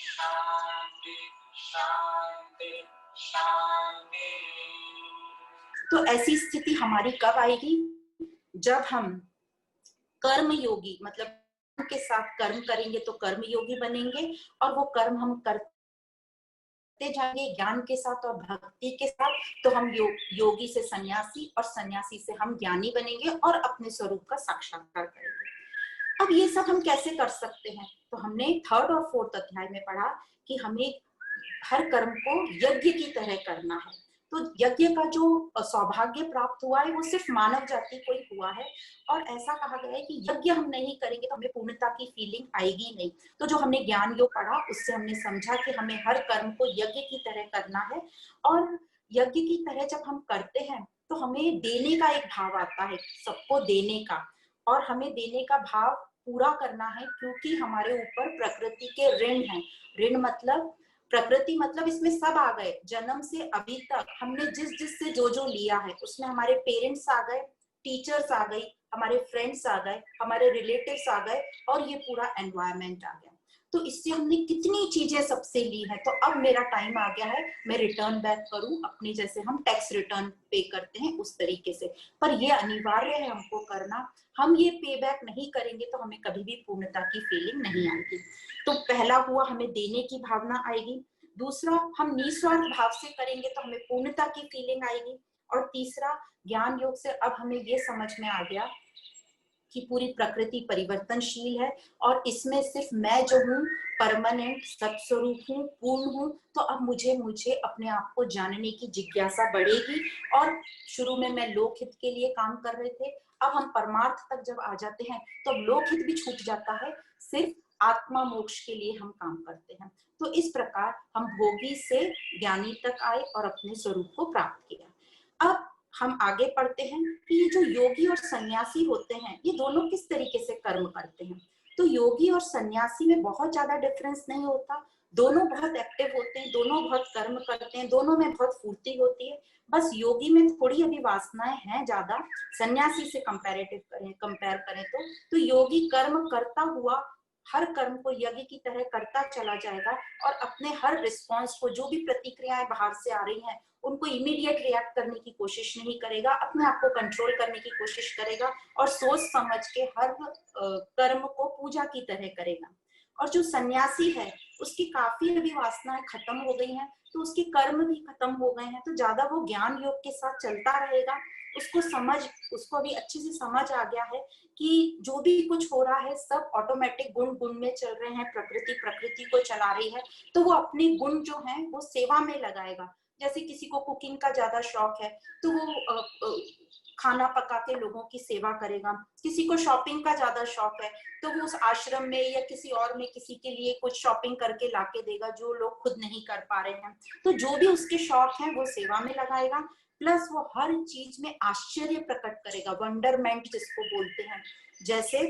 शांति शांति शांति। तो ऐसी स्थिति हमारी कब आएगी? जब हम कर्म योगी, मतलब के साथ कर्म करेंगे तो कर्म योगी बनेंगे, और वो कर्म हम करते जाएंगे ज्ञान के साथ और भक्ति के साथ, तो हम योगी से सन्यासी और सन्यासी से हम ज्ञानी बनेंगे और अपने स्वरूप का साक्षात्कार करेंगे। अब ये सब हम कैसे कर सकते हैं? तो हमने 3rd और 4th अध्याय में पढ़ा कि हमें हर कर्म को यज्ञ की तरह करना है। तो यज्ञ का जो सौभाग्य प्राप्त हुआ है वो सिर्फ मानव जाति को ही हुआ है, और ऐसा कहा गया है कि यज्ञ हम नहीं करेंगे तो हमें पूर्णता की फीलिंग आएगी नहीं। तो जो हमने ज्ञान योग पढ़ा उससे हमने समझा कि हमें हर कर्म को यज्ञ की तरह करना है, और यज्ञ की तरह जब हम करते हैं तो हमें देने का एक भाव आता है, सबको देने का, और हमें देने का भाव पूरा करना है, क्योंकि हमारे ऊपर प्रकृति के ऋण हैं। ऋण मतलब प्रकृति, मतलब इसमें सब आ गए। जन्म से अभी तक हमने जिससे जो लिया है उसमें हमारे पेरेंट्स आ गए, टीचर्स आ गई, हमारे फ्रेंड्स आ गए, हमारे रिलेटिव्स आ गए, और ये पूरा एनवायरनमेंट आ गया। तो इससे हमने कितनी चीजें सबसे ली है। तो अब मेरा टाइम आ गया है मैं रिटर्न बैक करूं अपनी, जैसे हम टैक्स रिटर्न पे करते हैं उस तरीके से। पर ये अनिवार्य है हमको करना। हम ये पे बैक नहीं करेंगे तो हमें कभी भी पूर्णता की फीलिंग नहीं आएगी। तो पहला हुआ हमें देने की भावना आएगी, दूसरा हम निस्वार्थ भाव से करेंगे तो हमें पूर्णता की फीलिंग आएगी, और तीसरा ज्ञान योग से अब हमें ये समझ में आ गया कि पूरी प्रकृति परिवर्तनशील है, और इसमें सिर्फ मैं जो हूँ परमानेंट सत्स्वरूप हूँ, पूर्ण हूँ। तो अब मुझे अपने आप को जानने की जिज्ञासा बढ़ेगी, और शुरू में मैं लोकहित के लिए काम कर रहे थे, अब हम परमार्थ तक जब आ जाते हैं तो लोकहित भी छूट जाता है, सिर्फ आत्मा मोक्ष के लिए हम काम करते हैं। तो इस प्रकार हम भोगी से ज्ञानी तक आए और अपने स्वरूप को प्राप्त किया। अब हम आगे पढ़ते हैं कि ये जो योगी और सन्यासी होते हैं ये दोनों किस तरीके से कर्म करते हैं। तो योगी और सन्यासी में बहुत ज्यादा डिफरेंस नहीं होता, दोनों बहुत एक्टिव होते हैं, दोनों बहुत कर्म करते हैं, दोनों में बहुत फूर्ति होती है। बस योगी में थोड़ी अभी वासनाएं हैं ज्यादा, सन्यासी से कंपेयर करें तो योगी कर्म करता हुआ हर कर्म को यज्ञ की तरह करता चला जाएगा, और अपने हर रिस्पॉन्स को, जो भी प्रतिक्रियाएं बाहर से आ रही हैं उनको इमीडिएट रिएक्ट करने की कोशिश नहीं करेगा, अपने आप को कंट्रोल करने की कोशिश करेगा, और सोच समझ के हर कर्म को पूजा की तरह करेगा। और जो सन्यासी है उसकी काफी अभी वासनाएं खत्म हो गई हैं, तो उसके कर्म भी खत्म हो गए हैं, तो ज्यादा वो ज्ञान योग के साथ चलता रहेगा। उसको अभी अच्छे से समझ आ गया है कि जो भी कुछ हो रहा है सब ऑटोमेटिक गुण गुण में चल रहे हैं, प्रकृति को चला रही है। तो वो अपने गुण जो है वो सेवा में लगाएगा। जैसे किसी को कुकिंग का ज्यादा शौक है तो वो खाना पका के लोगों की सेवा करेगा, किसी को शॉपिंग का ज्यादा शौक है तो वो उस आश्रम में या किसी और में किसी के लिए कुछ शॉपिंग करके लाके देगा जो लोग खुद नहीं कर पा रहे हैं। तो जो भी उसके शौक है वो सेवा में लगाएगा, प्लस वो हर चीज में आश्चर्य प्रकट करेगा, वंडरमेंट जिसको बोलते हैं। जैसे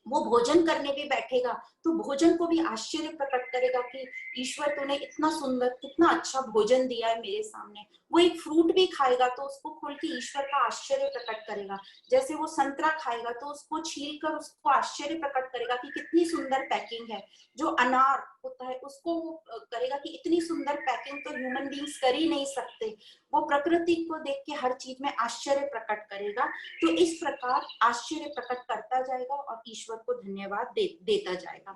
वो भोजन करने भी बैठेगा तो भोजन को भी आश्चर्य प्रकट करेगा कि ईश्वर तूने इतना सुंदर कितना अच्छा भोजन दिया है मेरे सामने। वो एक फ्रूट भी खाएगा तो उसको खोल के ईश्वर का आश्चर्य प्रकट करेगा। जैसे वो संतरा खाएगा तो उसको छील कर उसको आश्चर्य प्रकट करेगा कि कितनी सुंदर पैकिंग है। जो अनार होता है उसको वो करेगा कि इतनी सुंदर पैकिंग तो ह्यूमन बींग्स कर ही नहीं सकते। वो प्रकृति को देख के हर चीज में आश्चर्य प्रकट करेगा। तो इस प्रकार आश्चर्य प्रकट करता जाएगा और ईश्वर को धन्यवाद देता जाएगा।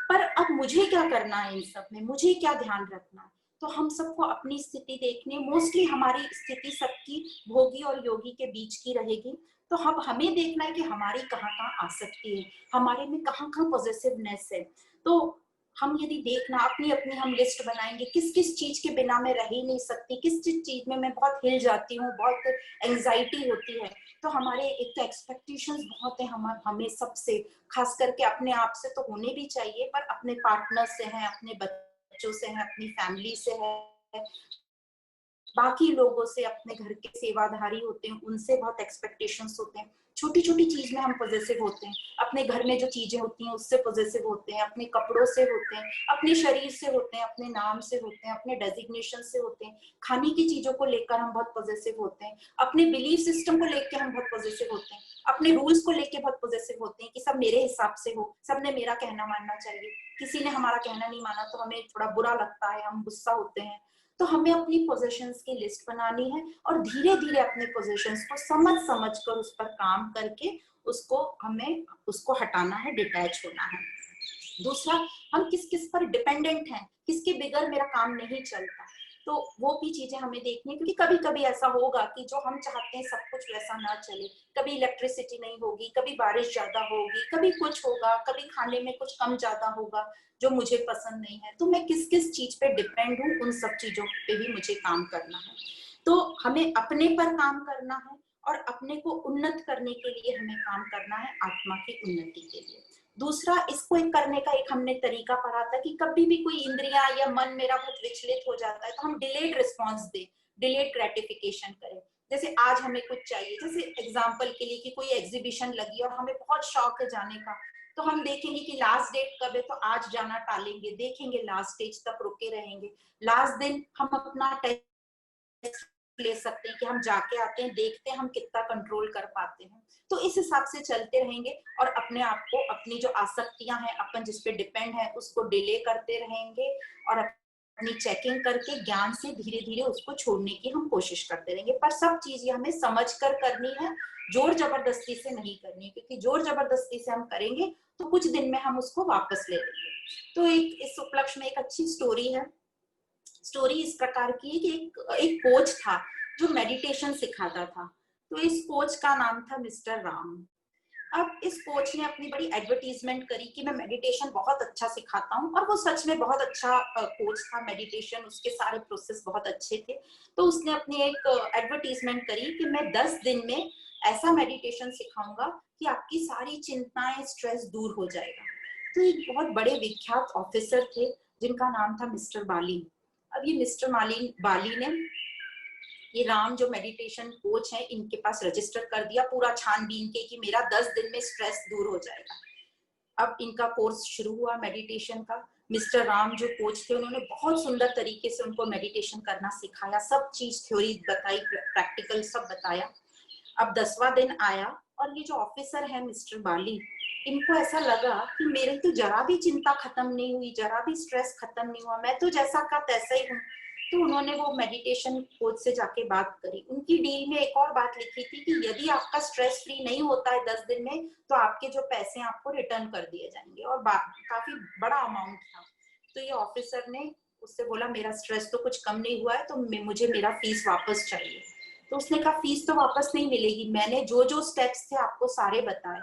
पर अब मुझे क्या करना है इन सब में, मुझे क्या ध्यान रखना है? तो हम सबको अपनी स्थिति देखनी, मोस्टली हमारी स्थिति सबकी भोगी और योगी के बीच की रहेगी। तो हम हमें देखना है कि हमारी कहाँ कहाँ आसक्ति है, हमारे में कहाँ कहाँ पॉजिटिवनेस है। तो हम यदि देखना अपनी अपनी हम लिस्ट बनाएंगे किस किस चीज के बिना मैं रह ही नहीं सकती, किस किस चीज में मैं बहुत हिल जाती हूँ, बहुत एंजाइटी होती है। तो हमारे एक तो एक्सपेक्टेशंस बहुत है हमें सबसे, खास करके अपने आप से तो होने भी चाहिए, पर अपने पार्टनर से हैं, अपने बच्चों से हैं, अपनी फैमिली से है, बाकी लोगों से, अपने घर के सेवाधारी होते हैं उनसे बहुत एक्सपेक्टेशंस होते हैं। छोटी छोटी चीज में हम पॉजिटिव होते हैं, अपने घर में जो चीजें होती हैं उससे पॉजिटिव होते हैं, अपने कपड़ों से होते हैं, अपने शरीर से होते हैं, अपने नाम से होते हैं, अपने डेजिग्नेशन से होते हैं, खाने की चीजों को लेकर हम बहुत पॉजिटिव होते हैं, अपने बिलीफ सिस्टम को लेकर हम बहुत पॉजिटिव होते हैं, अपने रूल्स को लेकर बहुत पॉजिटिव होते हैं कि सब मेरे हिसाब से हो, सबने मेरा कहना मानना चाहिए, किसी ने हमारा कहना नहीं माना तो हमें थोड़ा बुरा लगता है, हम गुस्सा होते हैं। तो हमें अपनी पोजीशंस की लिस्ट बनानी है और धीरे धीरे अपने पोजीशंस को समझ समझ कर उस पर काम करके उसको हटाना है, डिटैच होना है। दूसरा, हम किस किस पर डिपेंडेंट हैं, किसके बगैर मेरा काम नहीं चलता, तो वो भी चीजें हमें देखनी है, क्योंकि कभी कभी ऐसा होगा कि जो हम चाहते हैं सब कुछ वैसा ना चले, कभी इलेक्ट्रिसिटी नहीं होगी, कभी बारिश ज्यादा होगी, कभी कुछ होगा, कभी खाने में कुछ कम ज्यादा होगा जो मुझे पसंद नहीं है। तो मैं किस किस चीज पे डिपेंड हूँ, उन सब चीजों पे भी मुझे काम करना है। तो हमें अपने पर काम करना है और अपने को उन्नत करने के लिए हमें काम करना है, आत्मा की उन्नति के लिए। दूसरा, इसको एक करने का एक हमने तरीका पढ़ा था कि कभी भी कोई इंद्रियां या मन मेरा बहुत विचलित हो जाता है तो हम डिलेड रिस्पॉन्स दे, डिलेड ग्रेटिफिकेशन करें। जैसे आज हमें कुछ चाहिए, जैसे एग्जाम्पल के लिए कि कोई एग्जीबिशन लगी और हमें बहुत शौक है जाने का, तो हम देखेंगे कि लास्ट डेट कब है तो आज जाना टालेंगे, देखेंगे लास्ट स्टेज तक रुके रहेंगे, लास्ट दिन हम अपना टेस्ट ले सकते हैं कि हम जाके आते हैं, देखते हैं हम कितना कंट्रोल कर पाते हैं। तो इस हिसाब से चलते रहेंगे और अपने आप को, अपनी जो आसक्तियां हैं, अपन जिस पे डिपेंड है, उसको डिले करते रहेंगे और अपनी चेकिंग करके ज्ञान से धीरे धीरे उसको छोड़ने की हम कोशिश करते रहेंगे। पर सब चीजें हमें समझ कर करनी है, जोर जबरदस्ती से नहीं करनी है, क्योंकि जोर जबरदस्ती से हम करेंगे तो कुछ दिन में हम उसको वापस ले लेंगे। तो एक इस उपलक्ष्य में एक अच्छी स्टोरी है। स्टोरी इस प्रकार की है कि एक कोच था जो मेडिटेशन सिखाता था। तो इस कोच का नाम था मिस्टर राम। अब इस कोच ने अपनी बड़ी एडवर्टीजमेंट करी कि मैं मेडिटेशन बहुत अच्छा सिखाता हूँ, और वो सच में बहुत अच्छा कोच था। मेडिटेशन, उसके सारे प्रोसेस बहुत अच्छे थे। तो उसने अपनी एक एडवर्टीजमेंट करी कि मैं 10 दिन में ऐसा मेडिटेशन सिखाऊंगा कि आपकी सारी चिंताएं, स्ट्रेस दूर हो जाएगा। तो एक बहुत बड़े विख्यात ऑफिसर थे जिनका नाम था मिस्टर बाली। अब ये मिस्टर बाली ने ये राम जो मेडिटेशन कोच है इनके पास रजिस्टर कर दिया, पूरा छानबीन के कि मेरा 10 दिन में स्ट्रेस दूर हो जाएगा। अब इनका कोर्स शुरू हुआ मेडिटेशन का। मिस्टर राम जो कोच थे उन्होंने बहुत सुंदर तरीके से उनको मेडिटेशन करना सिखाया, सब चीज थ्योरी बताई, प्रैक्टिकल सब बताया। अब 10वां दिन आया और ये जो ऑफिसर है मिस्टर बाली, इनको ऐसा लगा कि मेरे तो जरा भी चिंता खत्म नहीं हुई, जरा भी स्ट्रेस खत्म नहीं हुआ, मैं तो जैसा का तैसा ही हूँ। तो उन्होंने वो मेडिटेशन कोच से जाके बात करी। उनकी डील में एक और बात लिखी थी कि यदि आपका स्ट्रेस फ्री नहीं होता है 10 दिन में तो आपके जो पैसे आपको रिटर्न कर दिए जाएंगे, और काफी बड़ा अमाउंट था। तो ये ऑफिसर ने उससे बोला मेरा स्ट्रेस तो कुछ कम नहीं हुआ है, तो मुझे मेरा फीस वापस चाहिए। तो उसने कहा फीस तो वापस नहीं मिलेगी, मैंने जो जो स्टेप्स थे आपको सारे बताए।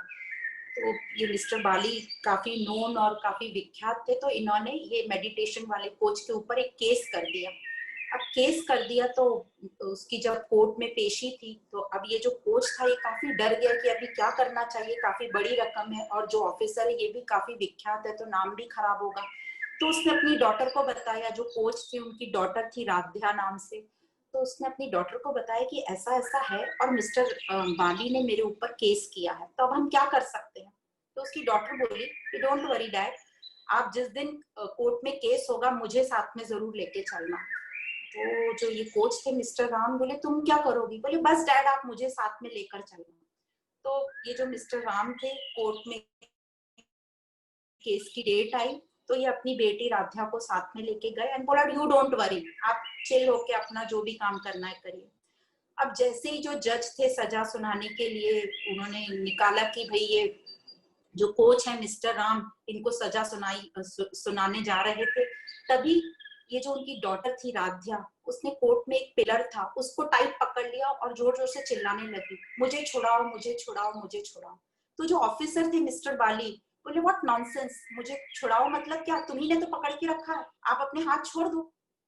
तो ये मिस्टर बाली काफी नोन और काफी विख्यात थे, तो इन्होंने ये मेडिटेशन वाले कोच के ऊपर एक केस कर दिया। अब केस कर दिया तो उसकी जब कोर्ट में पेशी थी तो अब ये जो कोच था ये काफी डर गया कि अभी क्या करना चाहिए, काफी बड़ी रकम है और जो ऑफिसर है ये भी काफी विख्यात है तो नाम भी खराब होगा। तो उसने अपनी डॉटर को बताया, जो कोच थी उनकी डॉटर थी राध्या नाम से। तो उसने अपनी डॉटर को बताया कि ऐसा ऐसा है और मिस्टर बाली ने मेरे ऊपर केस किया है, तो अब हम क्या कर सकते हैं। तो उसकी डॉटर बोली कि डोंट वरी डैड, आप जिस दिन कोर्ट में केस होगा मुझे साथ में जरूर लेके चलना। तो जो ये कोच थे मिस्टर राम बोले तुम क्या करोगी, बोले बस डैड आप मुझे साथ में लेकर चलना। तो ये जो मिस्टर राम थे, कोर्ट में केस की डेट आई तो ये अपनी बेटी राध्या को साथ में लेके गए एंड बोला यू डोंट वरी, आप चिल होके अपना जो भी काम करना है करिए। अब जैसे ही जो जज थे सजा सुनाने के लिए, उन्होंने निकाला कि भाई ये जो कोच है मिस्टर राम इनको सजा सुनाने जा रहे थे, तभी ये जो उनकी डॉटर थी राध्या, उसने कोर्ट में एक पिलर था उसको टाइट पकड़ लिया और जोर जोर से चिल्लाने लगी मुझे छुड़ाओ, मुझे छुड़ाओ, मुझे छुड़ाओ। तो जो ऑफिसर थे मिस्टर बाली बोले व्हाट नॉनसेंस, मुझे छुड़ाओ मतलब क्या, तुम्ही ने तो पकड़ के रखा है, आप अपने हाथ छोड़ दो।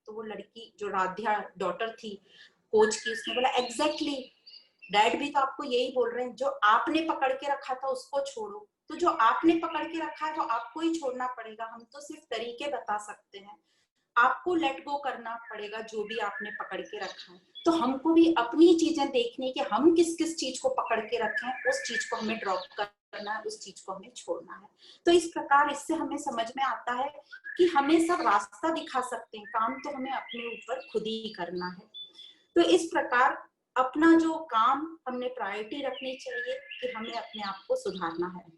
तो वो लड़की जो राध्या डॉटर थी कोच की, उसने बोला एग्जैक्टली डैड भी तो आपको यही बोल रहे हैं, जो आपने पकड़ के रखा था उसको छोड़ो। तो जो आपने पकड़ के रखा है वो आपको ही छोड़ना पड़ेगा, हम तो सिर्फ तरीके बता सकते हैं। आपको लेट गो करना पड़ेगा जो भी आपने पकड़ के रखा है। तो हमको भी अपनी चीजें देखनी है कि हम किस किस चीज को पकड़ के रखे हैं, उस चीज को हमें ड्रॉप करना है, उस चीज को हमें छोड़ना है। तो इस प्रकार इससे हमें समझ में आता है कि हमें सब रास्ता दिखा सकते हैं, काम तो हमें अपने ऊपर खुद ही करना है। तो इस प्रकार अपना जो काम हमने प्रायोरिटी रखनी चाहिए कि हमें अपने आप को सुधारना है।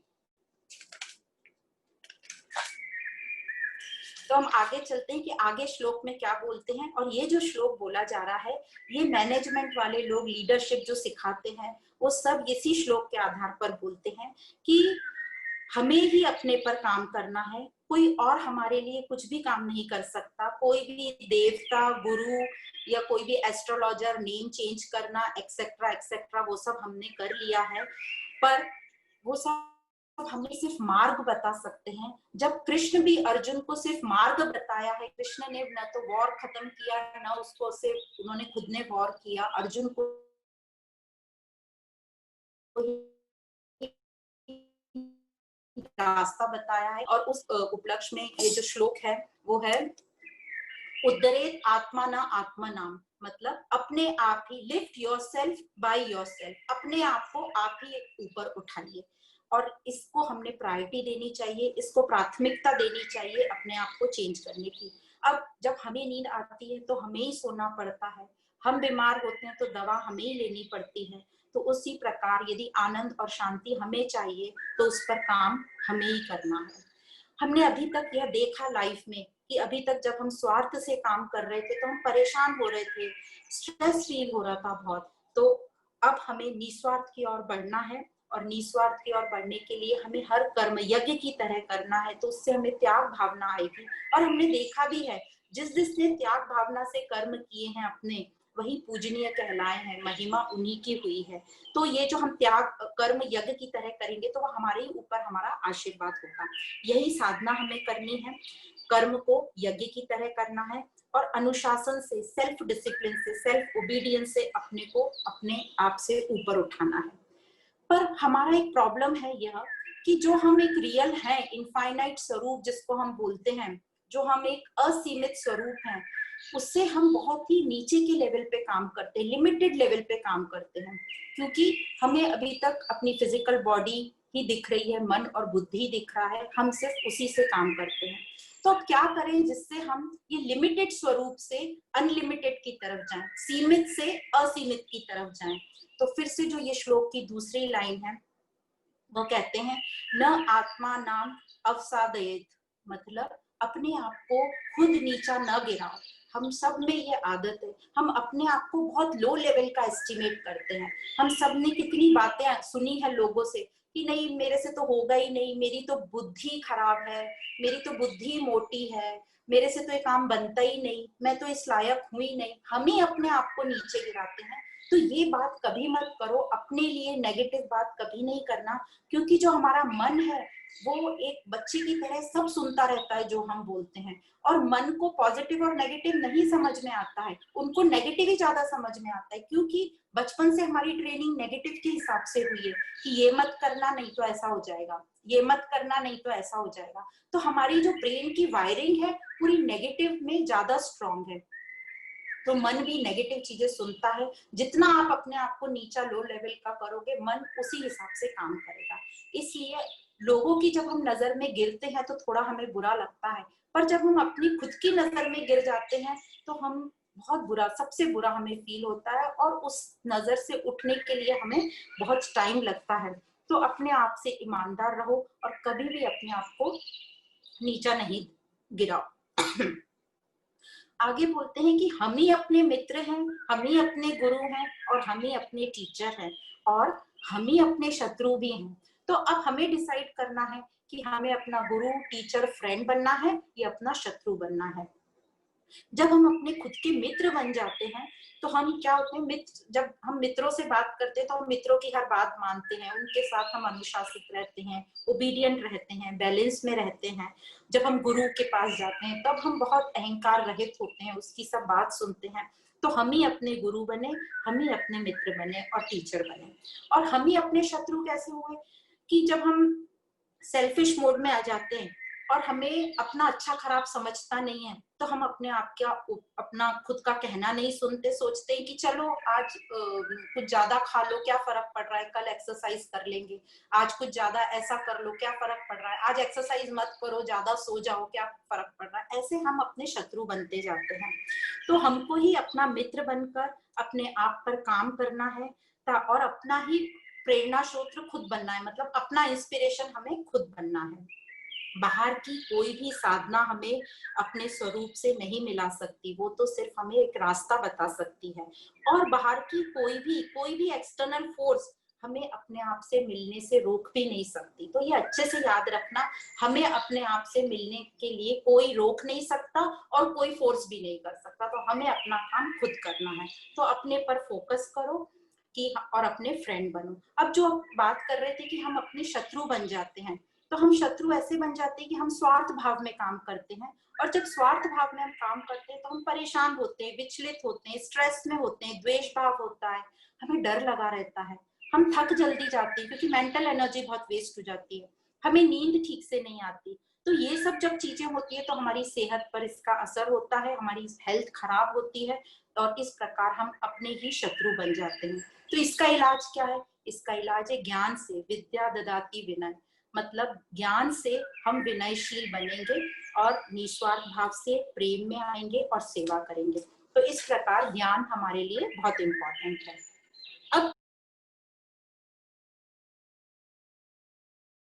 तो हम आगे चलते हैं कि आगे श्लोक में क्या बोलते हैं। और ये जो श्लोक बोला जा रहा है, ये मैनेजमेंट वाले लोग, लीडरशिप जो सिखाते हैं, वो सब इसी श्लोक के आधार पर बोलते हैं कि हमें ही अपने पर काम करना है, कोई और हमारे लिए कुछ भी काम नहीं कर सकता। कोई भी देवता, गुरु या कोई भी एस्ट्रोलॉजर, नेम चेंज करना एक्सेट्रा एक्सेट्रा, वो सब हमने कर लिया है, पर वो सब हमें सिर्फ मार्ग बता सकते हैं। जब कृष्ण भी अर्जुन को सिर्फ मार्ग बताया है, कृष्ण ने न तो वॉर खत्म किया, न उसको सिर्फ उन्होंने खुद ने वॉर किया, अर्जुन को रास्ता बताया है। और उस उपलक्ष्य में ये जो श्लोक है वो है उद्धरेत आत्मा ना आत्मा नाम, मतलब अपने आप ही, लिफ्ट योरसेल्फ बाय योरसेल्फ, अपने आप को आप ही ऊपर उठाइए। और इसको हमने प्रायोरिटी देनी चाहिए, इसको प्राथमिकता देनी चाहिए अपने आप को चेंज करने की। अब जब हमें नींद आती है तो हमें ही सोना पड़ता है, हम बीमार होते हैं तो दवा हमें ही लेनी पड़ती है। तो उसी प्रकार यदि आनंद और शांति हमें चाहिए तो उस पर काम हमें ही करना है। हमने अभी तक यह देखा लाइफ में कि अभी तक जब हम स्वार्थ से काम कर रहे थे तो हम परेशान हो रहे थे, स्ट्रेस फील हो रहा था बहुत। तो अब हमें निस्वार्थ की ओर बढ़ना है, और निस्वार्थ की ओर बढ़ने के लिए हमें हर कर्म यज्ञ की तरह करना है। तो उससे हमें त्याग भावना आएगी। और हमने देखा भी है, जिसने त्याग भावना से कर्म किए हैं अपने, वही पूजनीय कहलाए हैं, महिमा उन्हीं की हुई है। तो ये जो हम त्याग कर्म यज्ञ की तरह करेंगे तो वह हमारे ऊपर हमारा आशीर्वाद होगा। यही साधना हमें करनी है, कर्म को यज्ञ की तरह करना है, और अनुशासन से, सेल्फ डिसिप्लिन से, सेल्फ ओबीडियंस से अपने को अपने आप से ऊपर उठाना है। पर हमारा एक प्रॉब्लम है यह कि जो हम एक रियल है, इनफाइनाइट स्वरूप जिसको हम बोलते हैं, जो हम एक असीमित स्वरूप हैं, उससे हम बहुत ही नीचे के लेवल पे काम करते हैं, लिमिटेड लेवल पे काम करते हैं। क्योंकि हमें अभी तक अपनी फिजिकल बॉडी ही दिख रही है, मन और बुद्धि दिख रहा है, हम सिर्फ उसी से काम करते हैं। तो अब क्या करें जिससे हम ये लिमिटेड स्वरूप से अनलिमिटेड की तरफ जाएं, सीमित से असीमित की तरफ जाएं। तो फिर से जो ये श्लोक की दूसरी लाइन है वो कहते हैं, न आत्मा नाम अवसादयेत, मतलब अपने आप को खुद नीचा न गिराओ। हम सब में ये आदत है, हम अपने आप को बहुत लो लेवल का एस्टिमेट करते हैं। हम सब ने कितनी बातें सुनी है लोगों से कि नहीं मेरे से तो होगा ही नहीं, मेरी तो बुद्धि खराब है, मेरी तो बुद्धि मोटी है, मेरे से तो ये काम बनता ही नहीं, मैं तो इस लायक हूं ही नहीं। हम ही अपने आप को नीचे गिराते हैं। तो ये बात कभी मत करो, अपने लिए नेगेटिव बात कभी नहीं करना। क्योंकि जो हमारा मन है वो एक बच्चे की तरह सब सुनता रहता है जो हम बोलते हैं, और मन को पॉजिटिव और नेगेटिव नहीं समझ में आता है, उनको नेगेटिव ही ज्यादा समझ में आता है। क्योंकि बचपन से हमारी ट्रेनिंग नेगेटिव के हिसाब से हुई है कि ये मत करना नहीं तो ऐसा हो जाएगा, ये मत करना नहीं तो ऐसा हो जाएगा। तो हमारी जो ब्रेन की वायरिंग है पूरी नेगेटिव में ज्यादा स्ट्रॉन्ग है। तो मन भी नेगेटिव चीजें सुनता है। जितना आप अपने आप को नीचा, लो लेवल का करोगे, मन उसी हिसाब से काम करेगा। इसलिए लोगों की जब हम नजर में गिरते हैं तो थोड़ा हमें बुरा लगता है, पर जब हम अपनी खुद की नजर में गिर जाते हैं तो हम बहुत बुरा, सबसे बुरा हमें फील होता है, और उस नजर से उठने के लिए हमें बहुत टाइम लगता है। तो अपने आप से ईमानदार रहो और कभी भी अपने आप को नीचा नहीं गिराओ। आगे बोलते हैं कि हम ही अपने मित्र हैं, हम ही अपने गुरु हैं, और हम ही अपने टीचर हैं, और हम ही अपने शत्रु भी हैं। तो अब हमें डिसाइड करना है कि हमें अपना गुरु, टीचर, फ्रेंड बनना है या अपना शत्रु बनना है। जब हम अपने खुद के मित्र बन जाते हैं तो हम क्या होते हैं, मित्र, जब हम मित्रों से बात करते हैं तो हम मित्रों की हर बात मानते हैं, उनके साथ हम अनुशासित रहते हैं, ओबीडियंट रहते हैं, बैलेंस में रहते हैं। जब हम गुरु के पास जाते हैं तब हम बहुत अहंकार रहित होते हैं, उसकी सब बात सुनते हैं। तो हम ही अपने गुरु बने, हम ही अपने मित्र बने और टीचर बने। और हम ही अपने शत्रु कैसे हुए कि जब हम सेल्फिश मोड में आ जाते हैं, और हमें अपना अच्छा खराब समझता नहीं है, तो हम अपने आप का अपना खुद का कहना नहीं सुनते, सोचते हैं कि चलो आज कुछ ज्यादा खा लो, क्या फर्क पड़ रहा है, कल एक्सरसाइज कर लेंगे, आज कुछ ज्यादा ऐसा कर लो, क्या फर्क पड़ रहा है, आज एक्सरसाइज मत करो, ज्यादा सो जाओ, क्या फर्क पड़ रहा है। ऐसे हम अपने शत्रु बनते जाते हैं। तो हमको ही अपना मित्र बनकर अपने आप पर काम करना है और अपना ही प्रेरणा स्रोत खुद बनना है, मतलब अपना इंस्पिरेशन हमें खुद बनना है। बाहर की कोई भी साधना हमें अपने स्वरूप से नहीं मिला सकती, वो तो सिर्फ हमें एक रास्ता बता सकती है। और बाहर की कोई भी एक्सटर्नल फोर्स हमें अपने आप से मिलने से रोक भी नहीं सकती। तो ये अच्छे से याद रखना, हमें अपने आप से मिलने के लिए कोई रोक नहीं सकता और कोई फोर्स भी नहीं कर सकता। तो हमें अपना काम खुद करना है। तो अपने पर फोकस करो कि और अपने फ्रेंड बनो। अब जो बात कर रहे थे कि हम अपने शत्रु बन जाते हैं, तो हम शत्रु ऐसे बन जाते हैं कि हम स्वार्थ भाव में काम करते हैं। और जब स्वार्थ भाव में हम काम करते हैं तो हम परेशान होते हैं, विचलित होते हैं, स्ट्रेस में होते हैं, द्वेष भाव होता है, हमें डर लगा रहता है, हम थक जल्दी जाते हैं क्योंकि मेंटल एनर्जी बहुत वेस्ट हो जाती है, हमें नींद ठीक से नहीं आती। तो ये सब जब चीजें होती है तो हमारी सेहत पर इसका असर होता है, हमारी हेल्थ खराब होती है और इस प्रकार हम अपने ही शत्रु बन जाते हैं। तो इसका इलाज क्या है? इसका इलाज है ज्ञान से, विद्या ददाति विनय, मतलब ज्ञान से हम विनयशील बनेंगे और निस्वार्थ भाव से प्रेम में आएंगे और सेवा करेंगे। तो इस प्रकार ज्ञान हमारे लिए बहुत इंपॉर्टेंट है।